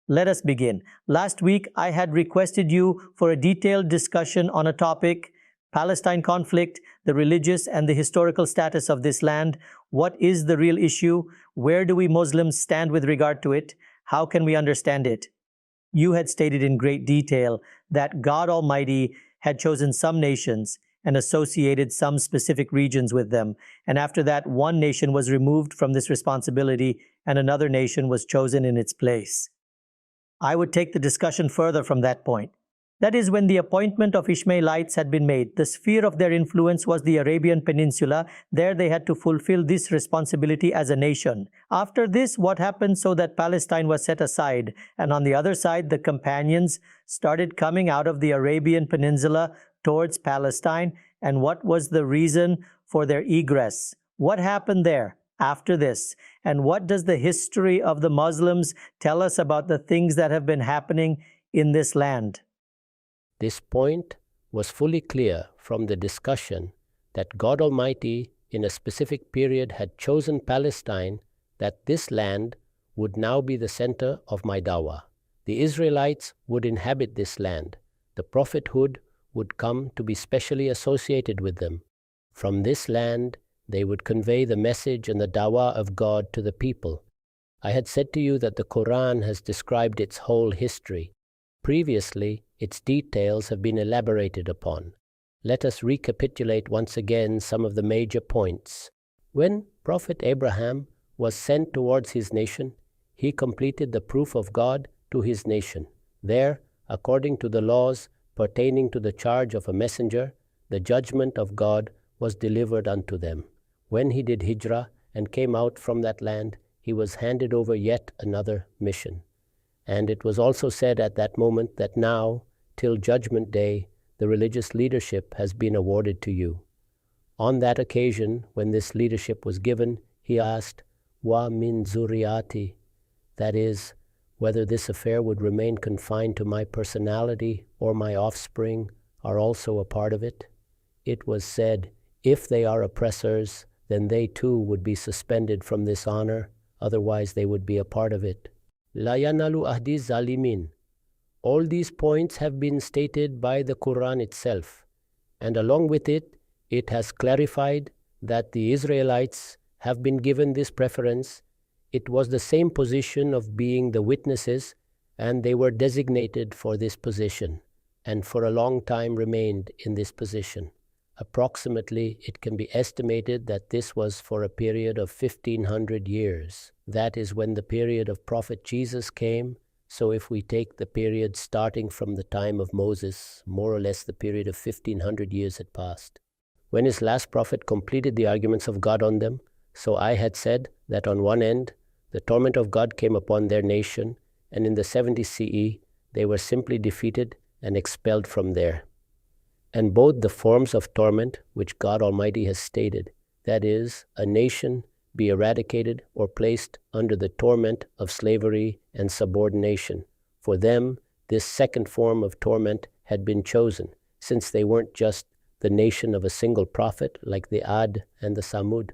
Let us begin. Last week, I had requested you for a detailed discussion on a topic: Palestine conflict, the religious and the historical status of this land. What is the real issue? Where do we Muslims stand with regard to it? How can we understand it? You had stated in great detail that God Almighty had chosen some nations and associated some specific regions with them, and after that, one nation was removed from this responsibility and another nation was chosen in its place. I would take the discussion further from that point. That is, when the appointment of Ishmaelites had been made, the sphere of their influence was the Arabian Peninsula. There they had to fulfill this responsibility as a nation. After this, what happened so that Palestine was set aside, and on the other side, the companions started coming out of the Arabian Peninsula towards Palestine, and what was the reason for their egress? What happened there after this? And what does the history of the Muslims tell us about the things that have been happening in this land? This point was fully clear from the discussion that God Almighty in a specific period had chosen Palestine, that this land would now be the center of my dawah. The Israelites would inhabit this land. The prophethood would come to be specially associated with them. From this land, they would convey the message and the dawah of God to the people. I had said to you that the Quran has described its whole history. Previously, its details have been elaborated upon. Let us recapitulate once again some of the major points. When Prophet Abraham was sent towards his nation, he completed the proof of God to his nation. There, according to the laws pertaining to the charge of a messenger, the judgment of God was delivered unto them. When he did hijrah and came out from that land, he was handed over yet another mission. And it was also said at that moment that now, till Judgment Day, the religious leadership has been awarded to you. On that occasion, when this leadership was given, he asked, "Wa min zuriyati," that is, whether this affair would remain confined to my personality or my offspring are also a part of it. It was said, if they are oppressors, then they too would be suspended from this honor, otherwise they would be a part of it. La yanalu ahdi zalimin. All these points have been stated by the Quran itself, and along with it, it has clarified that the Israelites have been given this preference. It was the same position of being the witnesses, and they were designated for this position, and for a long time remained in this position. Approximately, it can be estimated that this was for a period of 1500 years. That is when the period of Prophet Jesus came. So if we take the period starting from the time of Moses, more or less the period of 1500 years had passed. When his last prophet completed the arguments of God on them, so I had said that on one end, the torment of God came upon their nation, and in the 70 CE, they were simply defeated and expelled from there. And both the forms of torment which God Almighty has stated, that is, a nation be eradicated or placed under the torment of slavery and subordination. For them, this second form of torment had been chosen, since they weren't just the nation of a single prophet like the Ad and the Samud.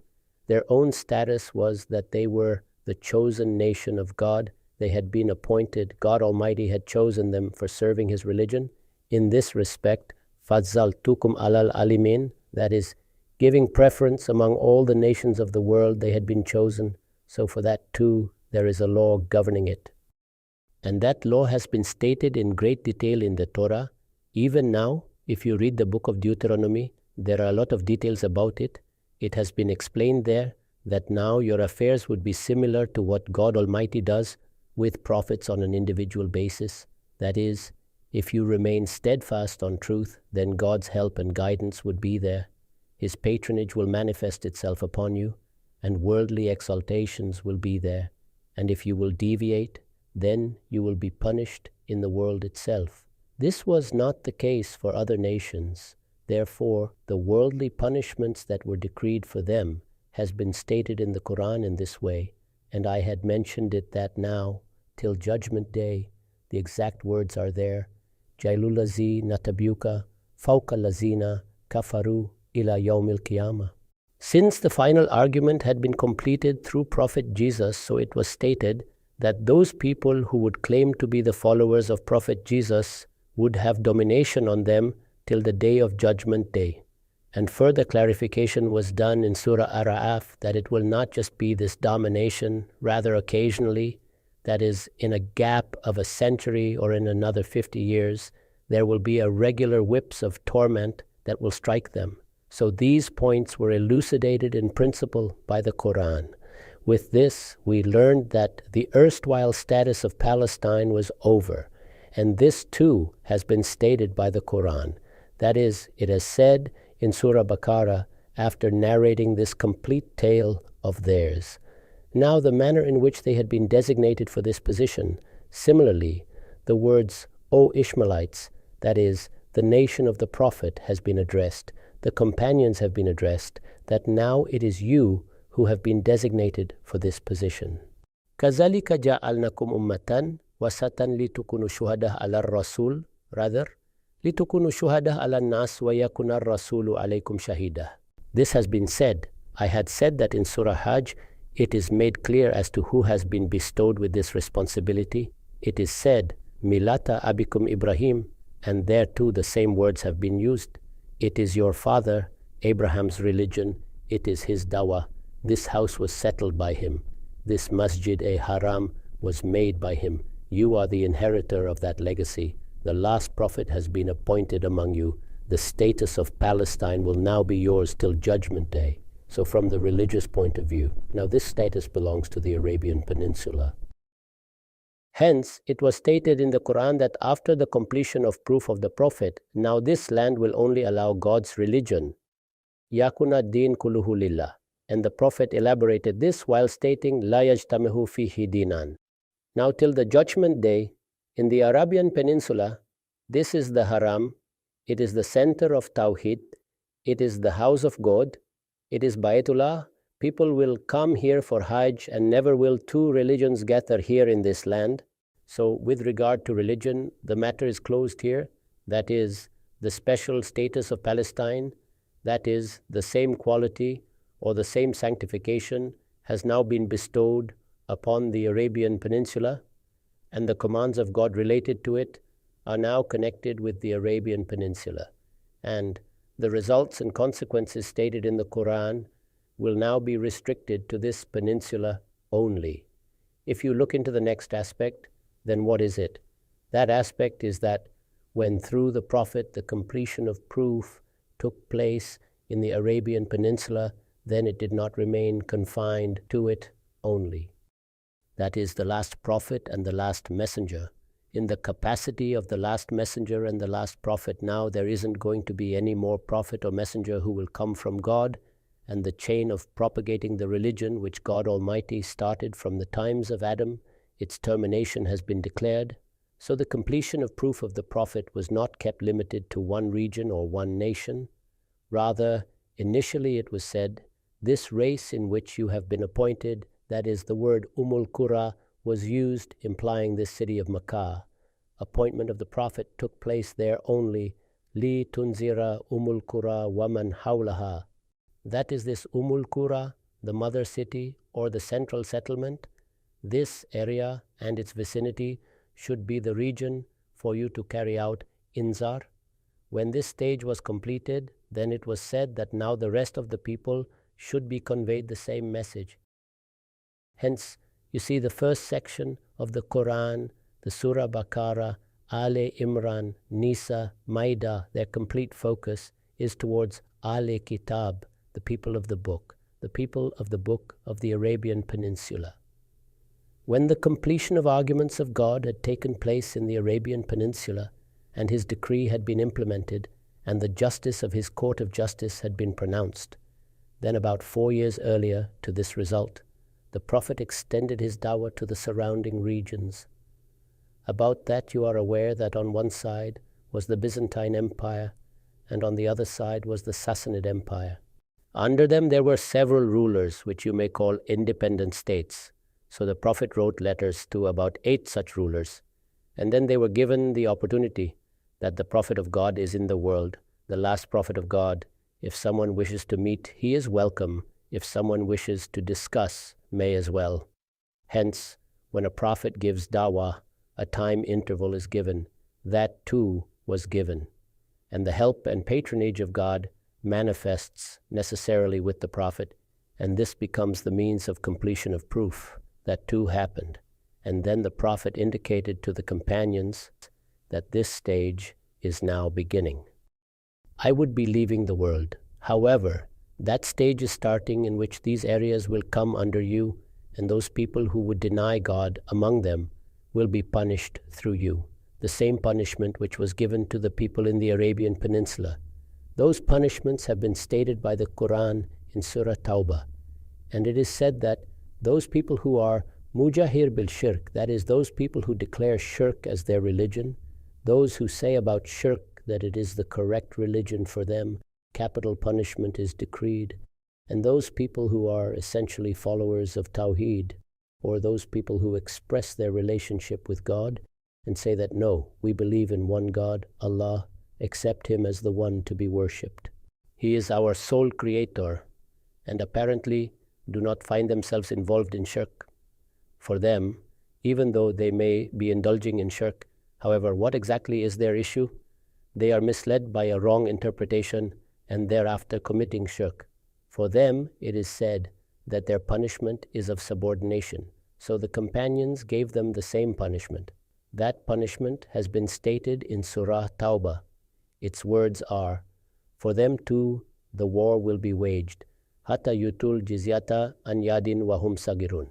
Their own status was that they were the chosen nation of God. They had been appointed. God Almighty had chosen them for serving His religion. In this respect, Fazzaltukum alal alimin, that is, giving preference among all the nations of the world, they had been chosen. So for that too, there is a law governing it. And that law has been stated in great detail in the Torah. Even now, if you read the book of Deuteronomy, there are a lot of details about it. It has been explained there that now your affairs would be similar to what God Almighty does with prophets on an individual basis. That is, if you remain steadfast on truth, then God's help and guidance would be there. His patronage will manifest itself upon you, and worldly exaltations will be there. And if you will deviate, then you will be punished in the world itself. This was not the case for other nations. Therefore, the worldly punishments that were decreed for them has been stated in the Quran in this way, and I had mentioned it that now, till Judgment Day, the exact words are there. Jailulazi natabuka fawqa lazina kafaru ila yawmil qiyamah. Since the final argument had been completed through Prophet Jesus, so it was stated that those people who would claim to be the followers of Prophet Jesus would have domination on them till the day of Judgment Day. And further clarification was done in Surah Ar-Ra'af that it will not just be this domination, rather occasionally, that is, in a gap of a century or in another 50 years, there will be a regular whips of torment that will strike them. So these points were elucidated in principle by the Quran. With this, we learned that the erstwhile status of Palestine was over, and this too has been stated by the Quran. That is, it has said in Surah Baqarah, after narrating this complete tale of theirs. Now the manner in which they had been designated for this position, similarly, the words, O Ishmaelites, that is, the nation of the Prophet has been addressed, the companions have been addressed, that now it is you who have been designated for this position. كَذَلِكَ جَعَلْنَكُمْ أُمَّةً وَسَطًا لِتُكُونُوا شُهَدَاءَ عَلَى الرَّسُولِ لِتُكُونُوا شُهَدَاءَ عَلَى النَّاسِ وَيَكُونَ الرَّسُولُ عَلَيْكُمْ شَهِيدًا. This has been said. I had said that in Surah Hajj, it is made clear as to who has been bestowed with this responsibility. It is said, Milata abikum Ibrahim, and there too the same words have been used. It is your father, Abraham's religion. It is his dawah. This house was settled by him. This masjid-e-haram was made by him. You are the inheritor of that legacy. The last prophet has been appointed among you. The status of Palestine will now be yours till Judgment Day. So from the religious point of view, now this status belongs to the Arabian Peninsula. Hence, it was stated in the Quran that after the completion of proof of the Prophet, now this land will only allow God's religion. Yakuna din kuluhu lillah. And the Prophet elaborated this while stating, La yajtamehu fihi dinan. Now till the Judgment Day, in the Arabian Peninsula, this is the Haram, it is the center of Tawhid, it is the house of God, it is Baytullah. People will come here for Hajj and never will two religions gather here in this land. So with regard to religion, the matter is closed here. That is the special status of Palestine, that is the same quality or the same sanctification has now been bestowed upon the Arabian Peninsula, and the commands of God related to it are now connected with the Arabian Peninsula. And the results and consequences stated in the Quran will now be restricted to this peninsula only. If you look into the next aspect, then what is it? That aspect is that when through the Prophet the completion of proof took place in the Arabian Peninsula, then it did not remain confined to it only. That is the last prophet and the last messenger. In the capacity of the last messenger and the last prophet, now there isn't going to be any more prophet or messenger who will come from God, and the chain of propagating the religion which God Almighty started from the times of Adam, its termination has been declared. So the completion of proof of the Prophet was not kept limited to one region or one nation. Rather, initially it was said, this race in which you have been appointed, that is the word Qura, was used implying this city of Makkah. Appointment of the Prophet took place there only, li tunzira Qura waman hawlaha. That is this Qura, the mother city or the central settlement. This area and its vicinity should be the region for you to carry out inzar. When this stage was completed, then it was said that now the rest of the people should be conveyed the same message. Hence, you see the first section of the Quran, the Surah Baqarah, Ale Imran, Nisa, Maida, their complete focus is towards Ale Kitab, the people of the book of the Arabian Peninsula. When the completion of arguments of God had taken place in the Arabian Peninsula, and his decree had been implemented, and the justice of his court of justice had been pronounced, then about 4 years earlier to this result, the Prophet extended his dawah to the surrounding regions. About that you are aware that on one side was the Byzantine Empire, and on the other side was the Sassanid Empire. Under them there were several rulers which you may call independent states. So the Prophet wrote letters to about 8 such rulers, and then they were given the opportunity that the Prophet of God is in the world, the last Prophet of God. If someone wishes to meet, he is welcome. If someone wishes to discuss, may as well. Hence, when a prophet gives dawah, a time interval is given. That too was given. And the help and patronage of God manifests necessarily with the prophet, and this becomes the means of completion of proof. That too happened. And then the prophet indicated to the companions that this stage is now beginning. I would be leaving the world. However, that stage is starting in which these areas will come under you, and those people who would deny God among them will be punished through you. The same punishment which was given to the people in the Arabian Peninsula. Those punishments have been stated by the Quran in Surah Tawbah. And it is said that those people who are mujahir bil shirk, that is, those people who declare shirk as their religion, those who say about shirk that it is the correct religion for them, capital punishment is decreed. And those people who are essentially followers of Tawheed, or those people who express their relationship with God and say that no, we believe in one God, Allah, accept Him as the one to be worshipped. He is our sole creator, and apparently do not find themselves involved in shirk. For them, even though they may be indulging in shirk, however, what exactly is their issue? They are misled by a wrong interpretation and thereafter committing shirk. For them, it is said that their punishment is of subordination. So the companions gave them the same punishment. That punishment has been stated in Surah Tawbah. Its words are, for them too the war will be waged, hatta yutul jizyata an yadin wa hum sagirun,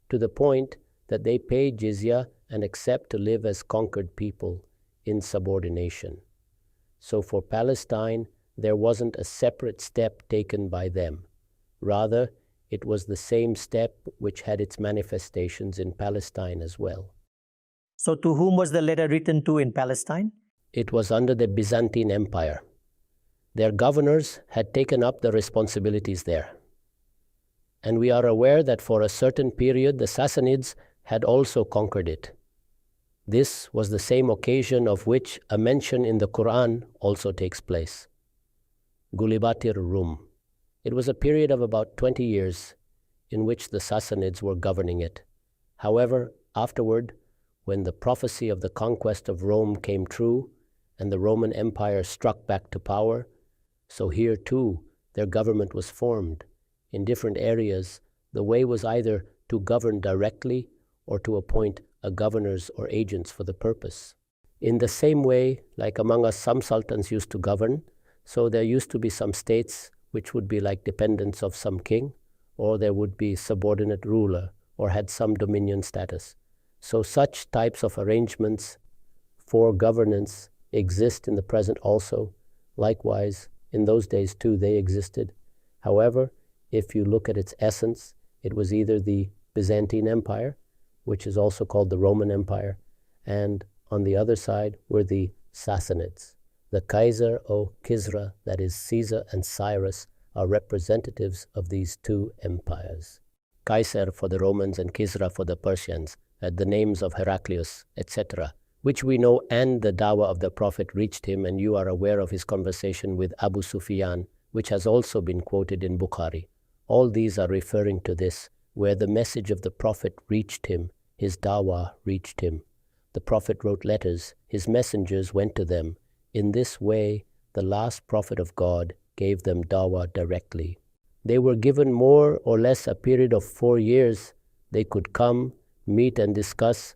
to the point that they pay jizya and accept to live as conquered people in subordination. So for Palestine, there wasn't a separate step taken by them. Rather, it was the same step which had its manifestations in Palestine as well. So to whom was the letter written to in Palestine? It was under the Byzantine Empire. Their governors had taken up the responsibilities there. And we are aware that for a certain period the Sassanids had also conquered it. This was the same occasion of which a mention in the Quran also takes place. Gulibatir Rum. It was a period of about 20 years in which the Sassanids were governing it. However, afterward, when the prophecy of the conquest of Rome came true and the Roman Empire struck back to power, so here too their government was formed. In different areas, the way was either to govern directly or to appoint a governors or agents for the purpose. In the same way, like among us some sultans used to govern, so there used to be some states which would be like dependents of some king, or there would be subordinate ruler or had some dominion status. So such types of arrangements for governance exist in the present also. Likewise, in those days too they existed. However, if you look at its essence, it was either the Byzantine Empire, which is also called the Roman Empire, and on the other side were the Sassanids. The Kaiser or Kisra, that is Caesar and Cyrus, are representatives of these two empires. Kaiser for the Romans and Kisra for the Persians, the names of Heraclius, etc., which we know, and the dawah of the Prophet reached him, and you are aware of his conversation with Abu Sufyan, which has also been quoted in Bukhari. All these are referring to this, where the message of the Prophet reached him, his dawah reached him. The Prophet wrote letters, his messengers went to them. In this way, the last Prophet of God gave them dawah directly. They were given more or less a period of 4 years. They could come, meet and discuss.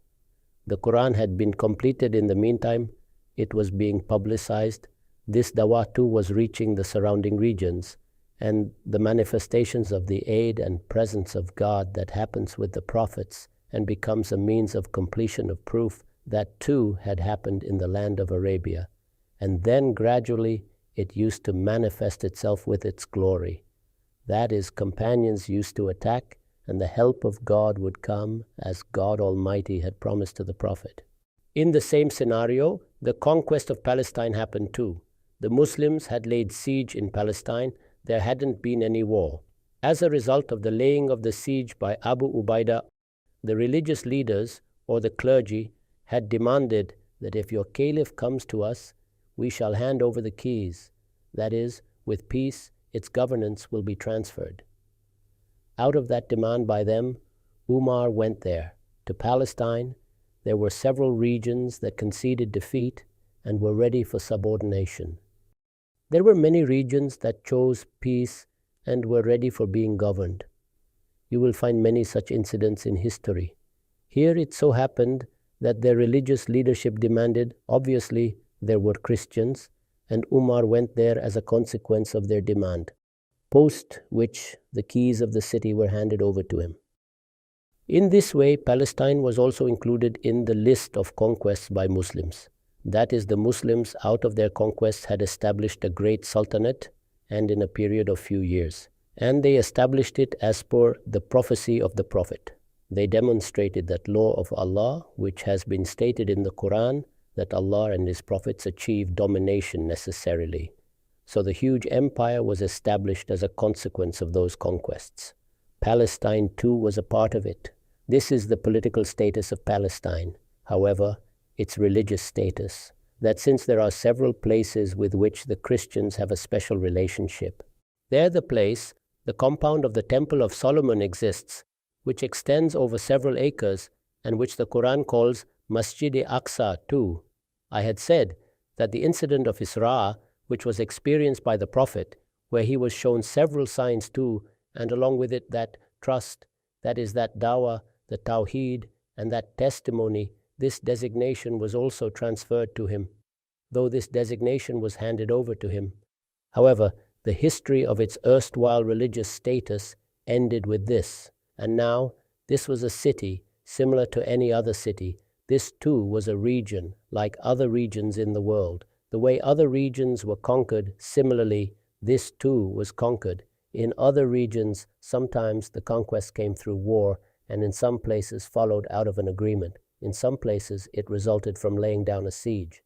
The Quran had been completed in the meantime. It was being publicized. This dawah too was reaching the surrounding regions, and the manifestations of the aid and presence of God that happens with the prophets and becomes a means of completion of proof, that too had happened in the land of Arabia. And then gradually it used to manifest itself with its glory. That is, companions used to attack, and the help of God would come as God Almighty had promised to the Prophet. In the same scenario, the conquest of Palestine happened too. The Muslims had laid siege in Palestine. There hadn't been any war. As a result of the laying of the siege by Abu Ubaidah, the religious leaders or the clergy had demanded that if your caliph comes to us, we shall hand over the keys. That is, with peace, its governance will be transferred. Out of that demand by them, Umar went there to Palestine, there were several regions that conceded defeat and were ready for subordination. There were many regions that chose peace and were ready for being governed. You will find many such incidents in history. Here it so happened that their religious leadership demanded, obviously there were Christians, and Umar went there as a consequence of their demand, post which the keys of the city were handed over to him. In this way, Palestine was also included in the list of conquests by Muslims. That is, the Muslims out of their conquests had established a great sultanate, and in a period of few years. And they established it as per the prophecy of the Prophet. They demonstrated that law of Allah, which has been stated in the Quran, that Allah and His prophets achieve domination necessarily. So the huge empire was established as a consequence of those conquests. Palestine too was a part of it. This is the political status of Palestine. However, its religious status, that since there are several places with which the Christians have a special relationship. There the place, the compound of the Temple of Solomon exists, which extends over several acres and which the Quran calls Masjid-e-Aqsa too. I had said that the incident of Isra, which was experienced by the Prophet, where he was shown several signs too, and along with it that trust, that is that dawah, the tawheed, and that testimony, this designation was also transferred to him, though this designation was handed over to him. However, the history of its erstwhile religious status ended with this, and now this was a city similar to any other city. This too was a region like other regions in the world. The way other regions were conquered, similarly, this too was conquered. In other regions, sometimes the conquest came through war, and in some places followed out of an agreement. In some places, it resulted from laying down a siege.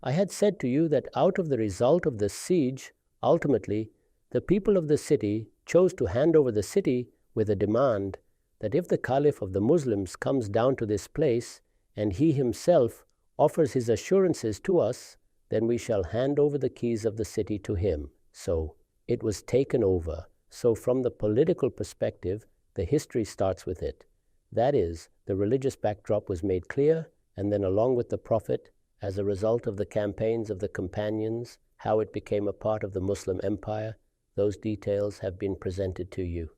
I had said to you that out of the result of the siege, ultimately, the people of the city chose to hand over the city with a demand that if the Caliph of the Muslims comes down to this place and he himself offers his assurances to us, then we shall hand over the keys of the city to him. So it was taken over. So from the political perspective, the history starts with it. That is, the religious backdrop was made clear, and then along with the Prophet, as a result of the campaigns of the companions, how it became a part of the Muslim empire, those details have been presented to you.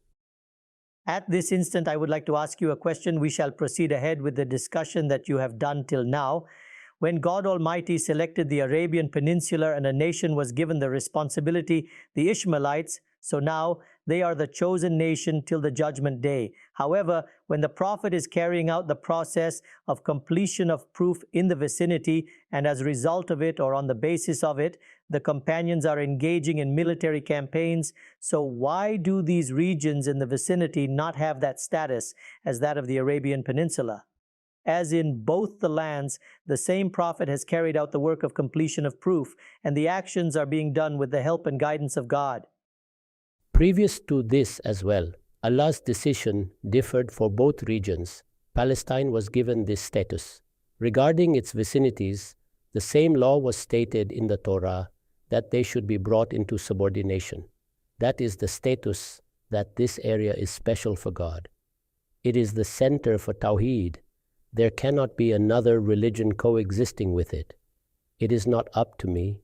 At this instant, I would like to ask you a question. We shall proceed ahead with the discussion that you have done till now. When God Almighty selected the Arabian Peninsula and a nation was given the responsibility, the Ishmaelites, so now they are the chosen nation till the judgment day. However, when the Prophet is carrying out the process of completion of proof in the vicinity, and as a result of it or on the basis of it, the companions are engaging in military campaigns, so why do these regions in the vicinity not have that status as that of the Arabian Peninsula? As in both the lands, the same Prophet has carried out the work of completion of proof, and the actions are being done with the help and guidance of God. Previous to this as well, Allah's decision differed for both regions. Palestine was given this status. Regarding its vicinities, the same law was stated in the Torah that they should be brought into subordination. That is the status that this area is special for God. It is the center for Tawheed. There cannot be another religion coexisting with it. It is not up to me.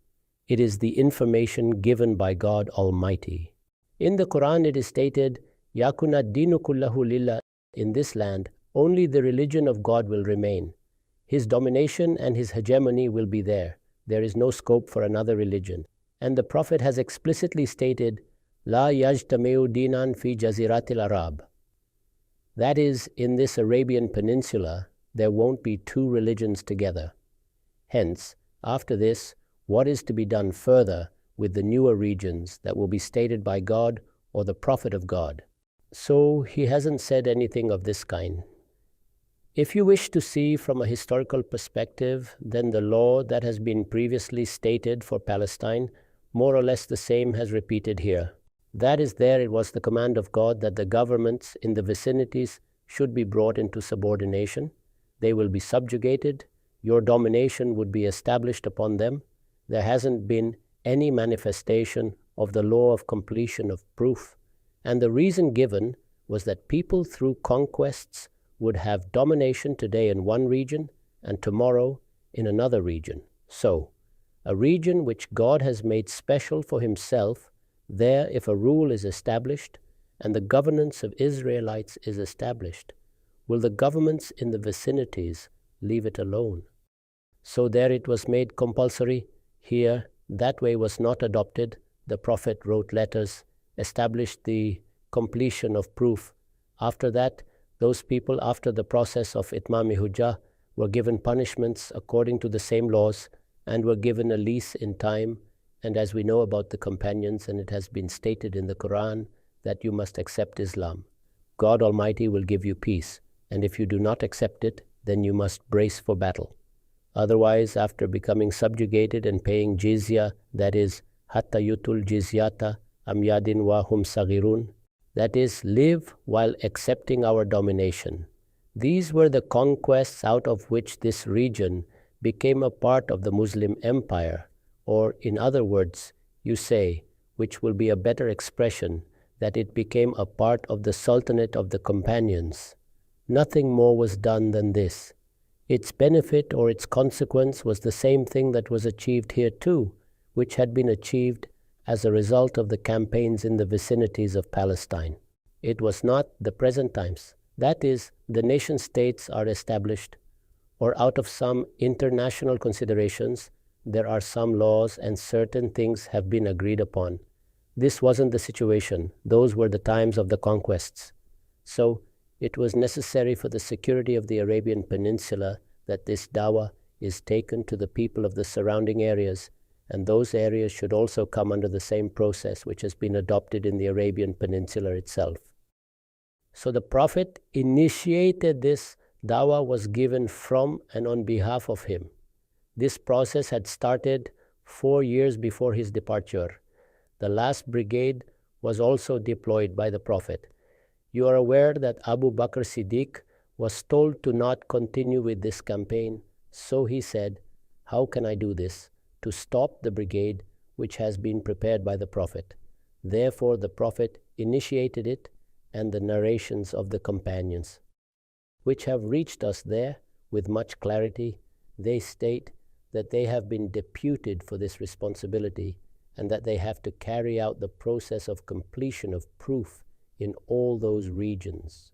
It is the information given by God Almighty. In the Quran it is stated, Yakuna dinu kullahu lillah. In this land, only the religion of God will remain. His domination and His hegemony will be there. There is no scope for another religion. And the Prophet has explicitly stated, La yajtameu dinan fi jaziratil Arab. That is, in this Arabian Peninsula, there won't be two religions together. Hence, after this, what is to be done further with the newer regions that will be stated by God or the Prophet of God? So he hasn't said anything of this kind. If you wish to see from a historical perspective, then the law that has been previously stated for Palestine, more or less the same has repeated here. That is, there it was the command of God that the governments in the vicinities should be brought into subordination. They will be subjugated. Your domination would be established upon them. There hasn't been any manifestation of the law of completion of proof. And the reason given was that people through conquests would have domination today in one region and tomorrow in another region. So, a region which God has made special for himself, there if a rule is established and the governance of Israelites is established, will the governments in the vicinities leave it alone? So there it was made compulsory. Here, that way was not adopted. The Prophet wrote letters, established the completion of proof. After that, those people, after the process of Itmam-i Hujjah, were given punishments according to the same laws and were given a lease in time. And as we know about the companions, and it has been stated in the Quran, that you must accept Islam. God Almighty will give you peace, and if you do not accept it, then you must brace for battle. Otherwise, after becoming subjugated and paying jizya, that is, hatta yutul jizyata am yadin wa hum saghirun, that is, live while accepting our domination. These were the conquests out of which this region became a part of the Muslim empire, or in other words, you say, which will be a better expression, that it became a part of the Sultanate of the Companions. Nothing more was done than this. Its benefit or its consequence was the same thing that was achieved here too, which had been achieved as a result of the campaigns in the vicinities of Palestine. It was not the present times. That is, the nation-states are established, or out of some international considerations, there are some laws and certain things have been agreed upon. This wasn't the situation. Those were the times of the conquests. So, it was necessary for the security of the Arabian Peninsula that this dawah is taken to the people of the surrounding areas, and those areas should also come under the same process which has been adopted in the Arabian Peninsula itself. So the Prophet initiated this. Dawah was given from and on behalf of him. This process had started 4 years before his departure. The last brigade was also deployed by the Prophet. You are aware that Abu Bakr Siddiq was told to not continue with this campaign, so he said, "How can I do this? To stop the brigade which has been prepared by the Prophet." Therefore the Prophet initiated it, and the narrations of the companions, which have reached us there with much clarity, they state that they have been deputed for this responsibility and that they have to carry out the process of completion of proof in all those regions.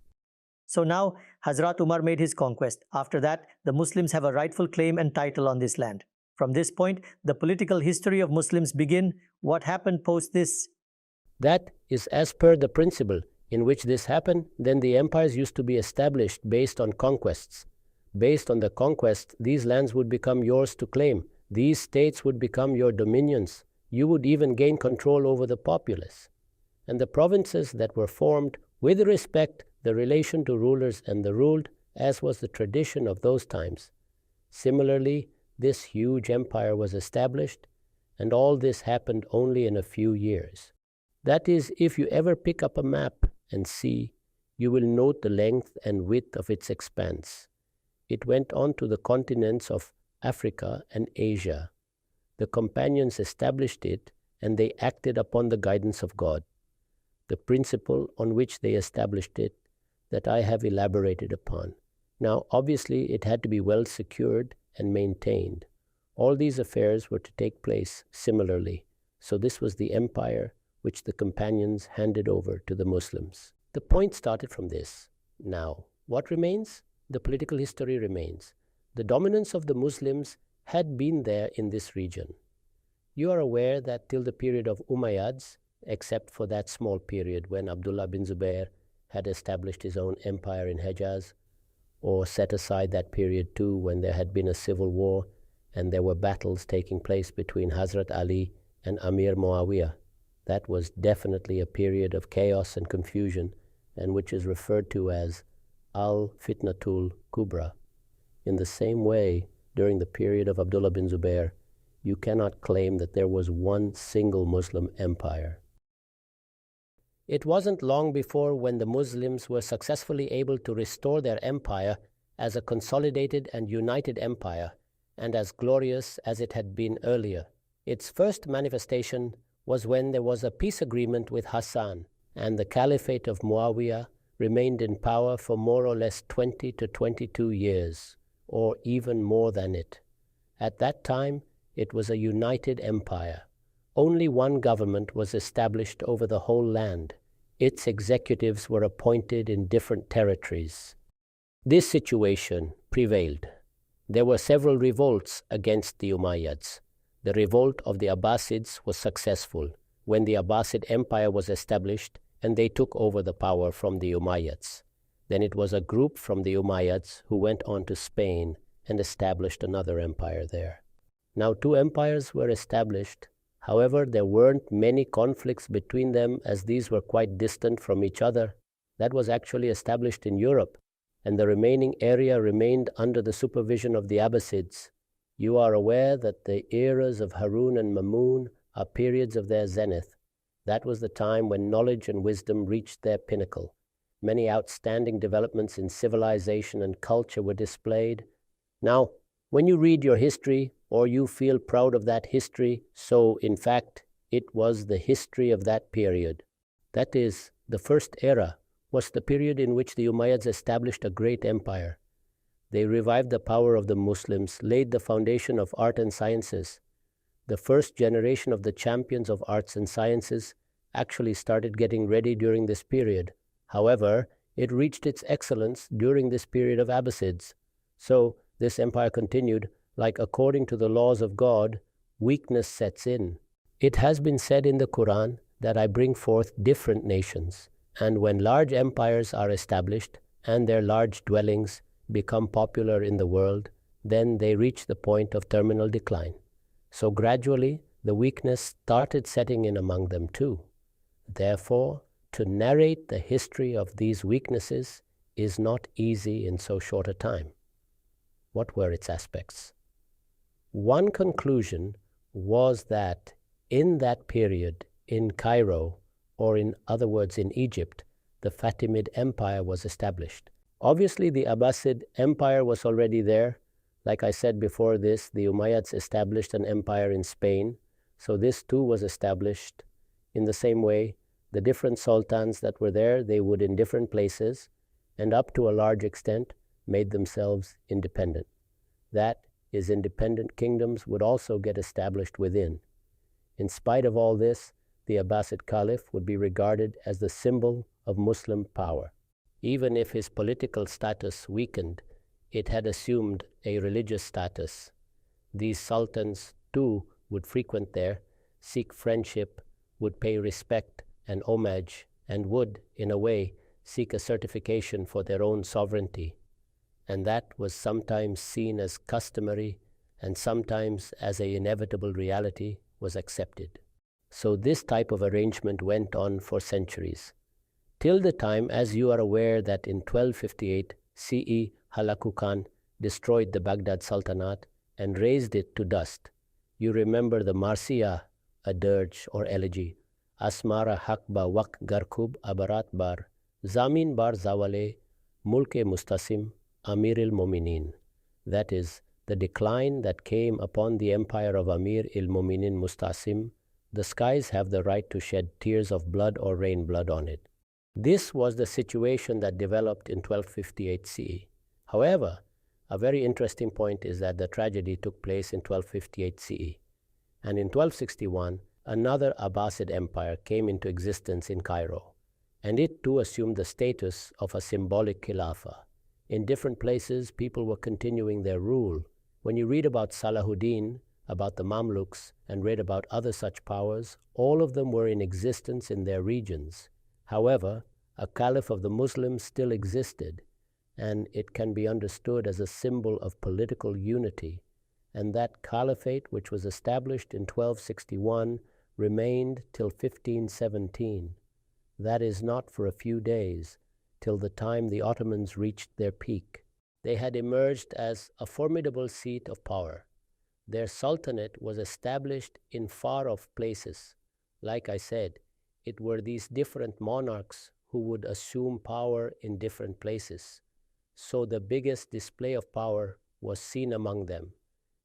So now Hazrat Umar made his conquest. After that, the Muslims have a rightful claim and title on this land. From this point, the political history of Muslims begin. What happened post this? That is as per the principle in which this happened. Then the empires used to be established based on conquests. Based on the conquest, these lands would become yours to claim. These states would become your dominions. You would even gain control over the populace. And the provinces that were formed with respect the relation to rulers and the ruled, as was the tradition of those times. Similarly, this huge empire was established, and all this happened only in a few years. That is, if you ever pick up a map and see, you will note the length and width of its expanse. It went on to the continents of Africa and Asia. The companions established it, and they acted upon the guidance of God. The principle on which they established it, that I have elaborated upon. Now, obviously, it had to be well secured and maintained. All these affairs were to take place similarly. So this was the empire which the companions handed over to the Muslims. The point started from this. Now, what remains? The political history remains. The dominance of the Muslims had been there in this region. You are aware that till the period of Umayyads, except for that small period when Abdullah bin Zubair had established his own empire in Hejaz, or set aside that period too when there had been a civil war and there were battles taking place between Hazrat Ali and Amir Muawiyah. That was definitely a period of chaos and confusion, and which is referred to as Al-Fitnatul Kubra. In the same way, during the period of Abdullah bin Zubair, you cannot claim that there was one single Muslim empire. It wasn't long before when the Muslims were successfully able to restore their empire as a consolidated and united empire, and as glorious as it had been earlier. Its first manifestation was when there was a peace agreement with Ahsan, and the caliphate of Muawiyah remained in power for more or less 20 to 22 years, or even more than it. At that time, it was a united empire. Only one government was established over the whole land. Its executives were appointed in different territories. This situation prevailed. There were several revolts against the Umayyads. The revolt of the Abbasids was successful when the Abbasid Empire was established and they took over the power from the Umayyads. Then it was a group from the Umayyads who went on to Spain and established another empire there. Now 2 empires were established. However, there weren't many conflicts between them as these were quite distant from each other. That was actually established in Europe, and the remaining area remained under the supervision of the Abbasids. You are aware that the eras of Harun and Mamun are periods of their zenith. That was the time when knowledge and wisdom reached their pinnacle. Many outstanding developments in civilization and culture were displayed. Now, when you read your history, or you feel proud of that history, so in fact, it was the history of that period. That is, the first era was the period in which the Umayyads established a great empire. They revived the power of the Muslims, laid the foundation of art and sciences. The first generation of the champions of arts and sciences actually started getting ready during this period. However, it reached its excellence during this period of Abbasids. So, this empire continued, like according to the laws of God, weakness sets in. It has been said in the Quran that I bring forth different nations, and when large empires are established and their large dwellings become popular in the world, then they reach the point of terminal decline. So gradually, the weakness started setting in among them too. Therefore, to narrate the history of these weaknesses is not easy in so short a time. What were its aspects? One conclusion was that in that period, in Cairo, or in other words in Egypt, the Fatimid Empire was established. Obviously, the Abbasid Empire was already there. Like I said before this, the Umayyads established an empire in Spain, so this too was established. In the same way, the different sultans that were there, they would in different places, and up to a large extent, made themselves independent. That is, independent kingdoms would also get established within. In spite of all this, the Abbasid Caliph would be regarded as the symbol of Muslim power. Even if his political status weakened, it had assumed a religious status. These sultans too would frequent there, seek friendship, would pay respect and homage, and would, in a way, seek a certification for their own sovereignty. And that was sometimes seen as customary and sometimes as an inevitable reality was accepted. So this type of arrangement went on for centuries, till the time, as you are aware, that in 1258 CE, Halaku Khan destroyed the Baghdad Sultanate and razed it to dust. You remember the Marsiya, a dirge or elegy, Asmara Haq ba Wak Garkub Abarat Bar, Zamin Bar Zawale, Mulke Mustasim, Amir il-Mominin. That is, the decline that came upon the empire of Amir il-Mominin Mustasim. The skies have the right to shed tears of blood or rain blood on it. This was the situation that developed in 1258 CE. However, a very interesting point is that the tragedy took place in 1258 CE. And in 1261, another Abbasid empire came into existence in Cairo, and it too assumed the status of a symbolic khilafah. In different places, people were continuing their rule. When you read about Salahuddin, about the Mamluks, and read about other such powers, all of them were in existence in their regions. However, a caliph of the Muslims still existed, and it can be understood as a symbol of political unity. And that caliphate, which was established in 1261, remained till 1517. That is not for a few days, till the time the Ottomans reached their peak. They had emerged as a formidable seat of power. Their sultanate was established in far-off places. Like I said, it were these different monarchs who would assume power in different places. So the biggest display of power was seen among them.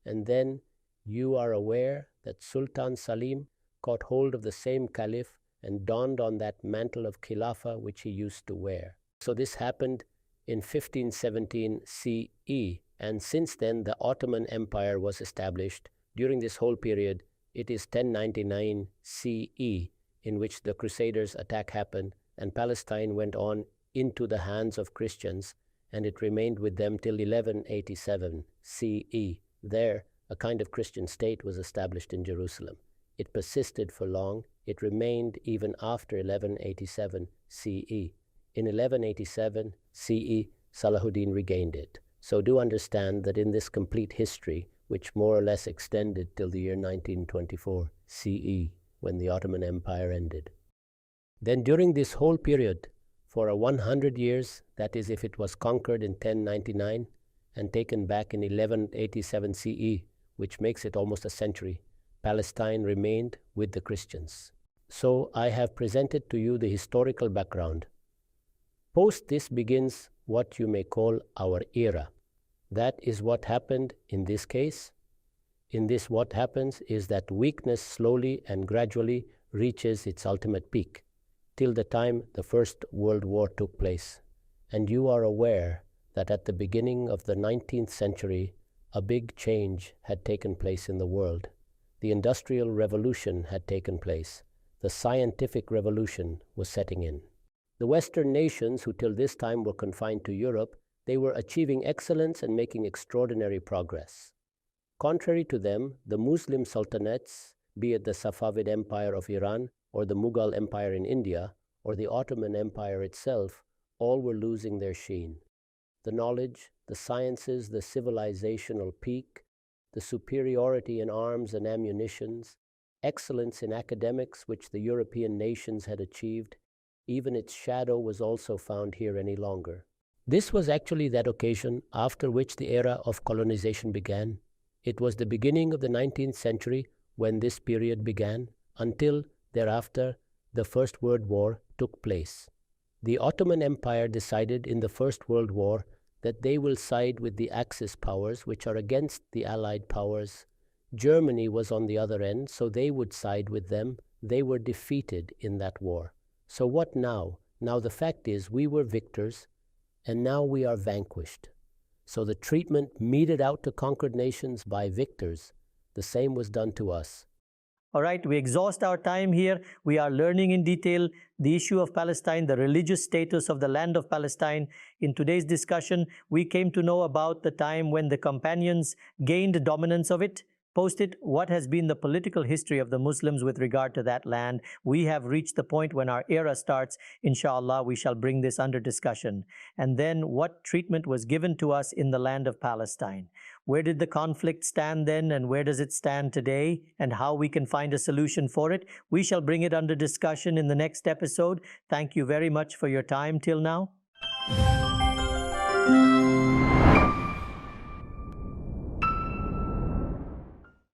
And then you are aware that Sultan Salim caught hold of the same caliph and donned on that mantle of khilafah which he used to wear. So this happened in 1517 CE, and since then the Ottoman Empire was established. During this whole period, it is 1099 CE in which the Crusaders' attack happened, and Palestine went on into the hands of Christians, and it remained with them till 1187 CE. There, a kind of Christian state was established in Jerusalem. It persisted for long. It remained even after 1187 CE. In 1187 CE, Salahuddin regained it. So do understand that in this complete history, which more or less extended till the year 1924 CE, when the Ottoman Empire ended. Then during this whole period, for 100 years, that is if it was conquered in 1099 and taken back in 1187 CE, which makes it almost a century, Palestine remained with the Christians. So I have presented to you the historical background. Post this begins what you may call our era. That is what happened in this case. In this, what happens is that weakness slowly and gradually reaches its ultimate peak, till the time the First World War took place. And you are aware that at the beginning of the 19th century, a big change had taken place in the world. The Industrial Revolution had taken place. The scientific revolution was setting in. The Western nations, who till this time were confined to Europe, they were achieving excellence and making extraordinary progress. Contrary to them, the Muslim sultanates, be it the Safavid Empire of Iran, or the Mughal Empire in India, or the Ottoman Empire itself, all were losing their sheen. The knowledge, the sciences, the civilizational peak, the superiority in arms and ammunitions, excellence in academics which the European nations had achieved, even its shadow was also found here any longer. This was actually that occasion after which the era of colonization began. It was the beginning of the 19th century when this period began, until thereafter the First World War took place. The Ottoman Empire decided in the First World War that they will side with the Axis powers, which are against the Allied powers. Germany was on the other end, so they would side with them. They were defeated in that war. So what now? Now the fact is we were victors, and now we are vanquished. So the treatment meted out to conquered nations by victors, the same was done to us. All right, we exhaust our time here. We are learning in detail the issue of Palestine, the religious status of the land of Palestine. In today's discussion, we came to know about the time when the companions gained dominance of it. Post it, what has been the political history of the Muslims with regard to that land. We have reached the point when our era starts. Inshallah, we shall bring this under discussion. And then what treatment was given to us in the land of Palestine. Where did the conflict stand then, and where does it stand today, and how we can find a solution for it? We shall bring it under discussion in the next episode. Thank you very much for your time till now.